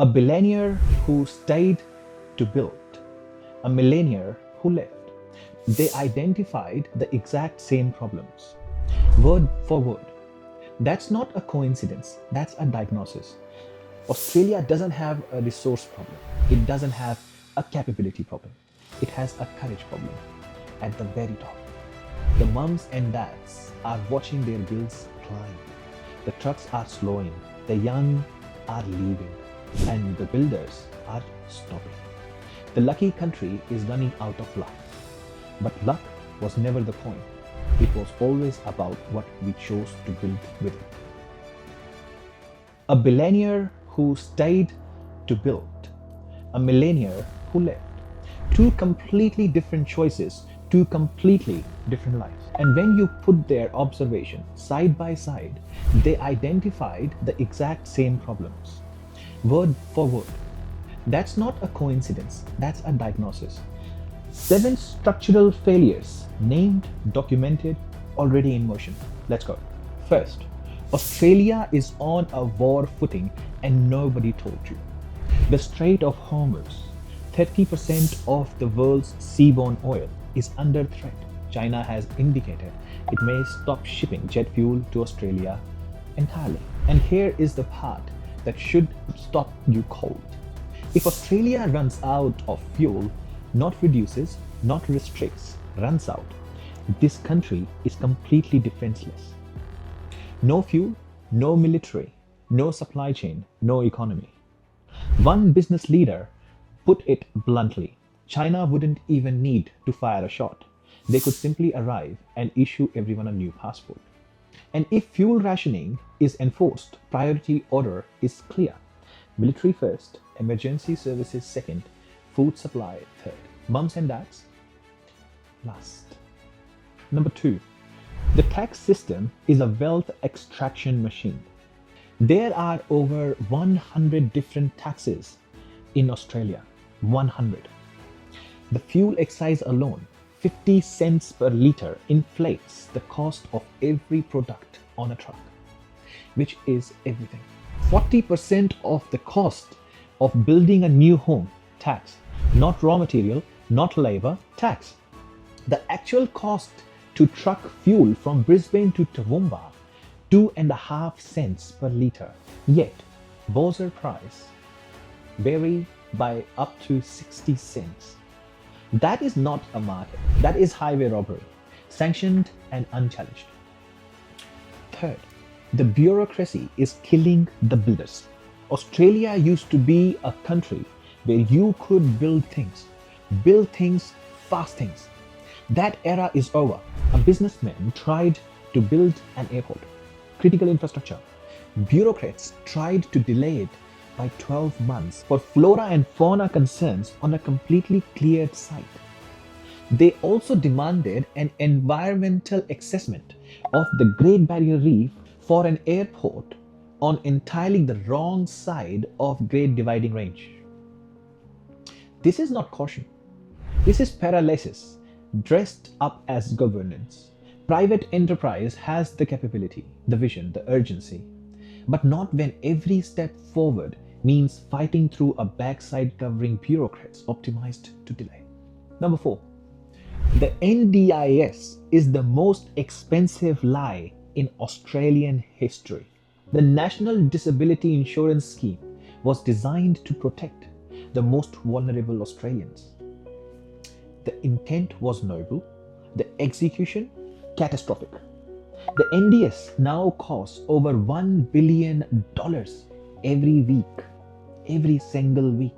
A billionaire who stayed to build, a millionaire who left. They identified the exact same problems, word for word. That's not a coincidence, that's a diagnosis. Australia doesn't have a resource problem, it doesn't have a capability problem, it has a courage problem at the very top. The mums and dads are watching their bills climb. The trucks are slowing, the young are leaving, and the builders are stopping. The lucky country is running out of luck. But luck was never the point. It was always about what we chose to build with it. A billionaire who stayed to build, a millionaire who left. Two completely different choices, two completely different lives. And when you put their observation side by side, they identified the exact same problems, word for word. That's not a coincidence, that's a diagnosis. 7 structural failures, named, documented, already in motion. Let's go. First, Australia is on a war footing and nobody told you. The Strait of Hormuz, 30% of the world's seaborne oil, is under threat. China has indicated it may stop shipping jet fuel to Australia entirely. And here is the part that should stop you cold. If Australia runs out of fuel, not reduces, not restricts, runs out, this country is completely defenseless. No fuel, no military, no supply chain, no economy. One business leader put it bluntly, China wouldn't even need to fire a shot. They could simply arrive and issue everyone a new passport. And if fuel rationing is enforced, priority order is clear. Military first, emergency services second, food supply third, mums and dads last. Number 2, the tax system is a wealth extraction machine. There are over 100 different taxes in Australia, 100. The fuel excise alone, 50 cents per litre, inflates the cost of every product on a truck, which is everything. 40% of the cost of building a new home, tax. Not raw material, not labor, tax. The actual cost to truck fuel from Brisbane to Toowoomba, 2.5 cents per litre. Yet, bowser price vary by up to 60 cents. That is not a market, that is highway robbery, sanctioned and unchallenged. Third, the bureaucracy is killing the builders. Australia used to be a country where you could build things, fast things. That era is over. A businessman tried to build an airport, critical infrastructure. Bureaucrats tried to delay it by 12 months for flora and fauna concerns on a completely cleared site. They also demanded an environmental assessment of the Great Barrier Reef for an airport on entirely the wrong side of Great Dividing Range. This is not caution. This is paralysis dressed up as governance. Private enterprise has the capability, the vision, the urgency, but not when every step forward means fighting through a backside covering bureaucrats optimized to delay. Number 4, the NDIS is the most expensive lie in Australian history. The National Disability Insurance Scheme was designed to protect the most vulnerable Australians. The intent was noble, the execution catastrophic. The NDIS now costs over $1 billion every week, every single week.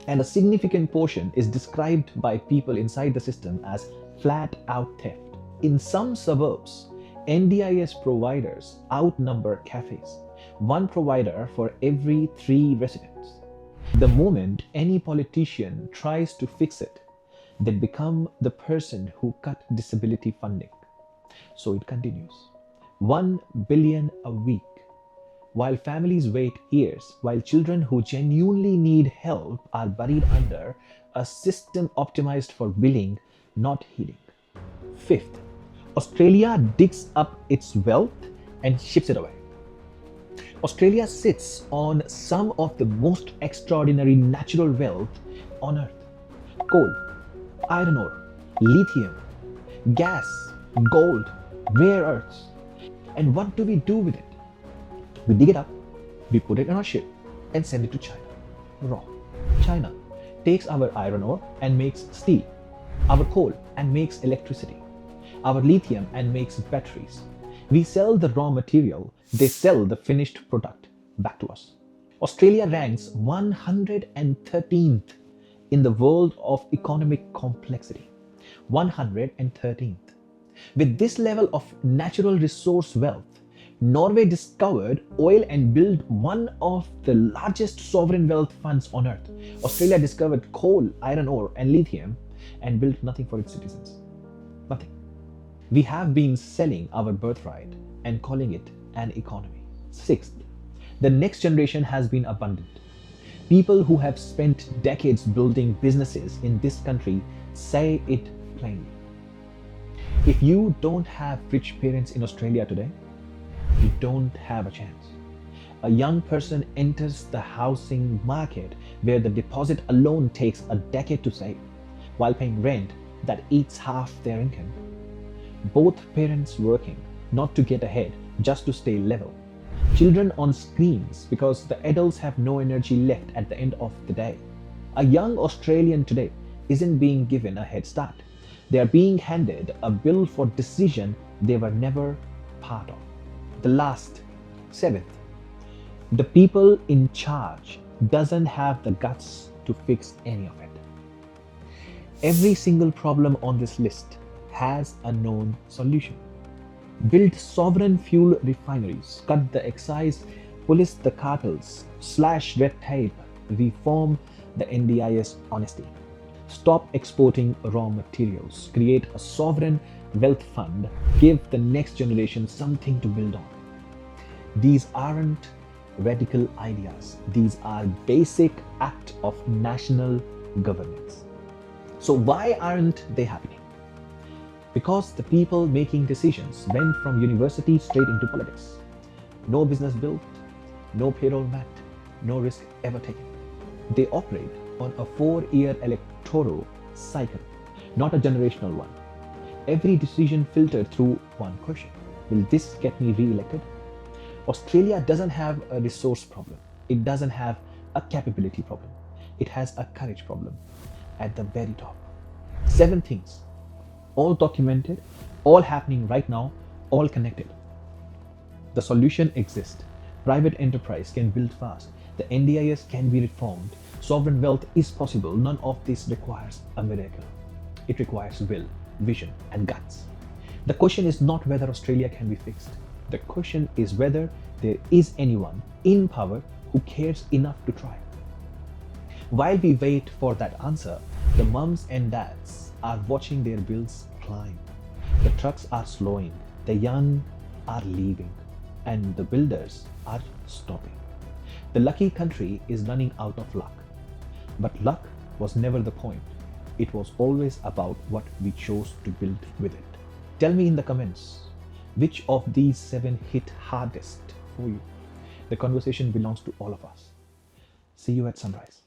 And a significant portion is described by people inside the system as flat out theft. In some suburbs, NDIS providers outnumber cafes, one provider for every 3 residents. The moment any politician tries to fix it, they become the person who cut disability funding. So it continues. 1 billion a week, while families wait years, while children who genuinely need help are buried under a system optimized for billing, not healing. 5th, Australia digs up its wealth and ships it away. Australia sits on some of the most extraordinary natural wealth on earth: coal, iron ore, lithium, gas, gold, rare earths. And what do we do with it? We dig it up, we put it on a ship, and send it to China, raw. China takes our iron ore and makes steel, our coal and makes electricity, our lithium and makes batteries. We sell the raw material, they sell the finished product back to us. Australia ranks 113th in the world of economic complexity. 113th. With this level of natural resource wealth, Norway discovered oil and built one of the largest sovereign wealth funds on earth. Australia discovered coal, iron ore, and lithium and built nothing for its citizens. Nothing. We have been selling our birthright and calling it an economy. Sixth, the next generation has been abundant. People who have spent decades building businesses in this country say it plainly. If you don't have rich parents in Australia today, you don't have a chance. A young person enters the housing market where the deposit alone takes a decade to save, while paying rent that eats half their income. Both parents working, not to get ahead, just to stay level. Children on screens because the adults have no energy left at the end of the day. A young Australian today isn't being given a head start. They are being handed a bill for decision they were never part of. The last, seventh, the people in charge doesn't have the guts to fix any of it. Every single problem on this list has a known solution. Build sovereign fuel refineries, cut the excise, police the cartels, slash red tape, reform the NDIS honesty. Stop exporting raw materials, create a sovereign wealth fund, give the next generation something to build on. These aren't radical ideas. These are basic acts of national governance. So why aren't they happening? Because the people making decisions went from university straight into politics. No business built, no payroll met, no risk ever taken. They operate on a 4-year electoral cycle, not a generational one. Every decision filtered through one question: will this get me re-elected? Australia doesn't have a resource problem. It doesn't have a capability problem. It has a courage problem at the very top. 7 things, all documented, all happening right now, all connected. The solution exists. Private enterprise can build fast. The NDIS can be reformed. Sovereign wealth is possible. None of this requires a miracle. It requires will, vision, and guts. The question is not whether Australia can be fixed. The question is whether there is anyone in power who cares enough to try. While we wait for that answer, the mums and dads are watching their bills climb. The trucks are slowing, the young are leaving, and the builders are stopping. The lucky country is running out of luck. But luck was never the point. It was always about what we chose to build with it. Tell me in the comments, which of these 7 hit hardest for you? The conversation belongs to all of us. See you at sunrise.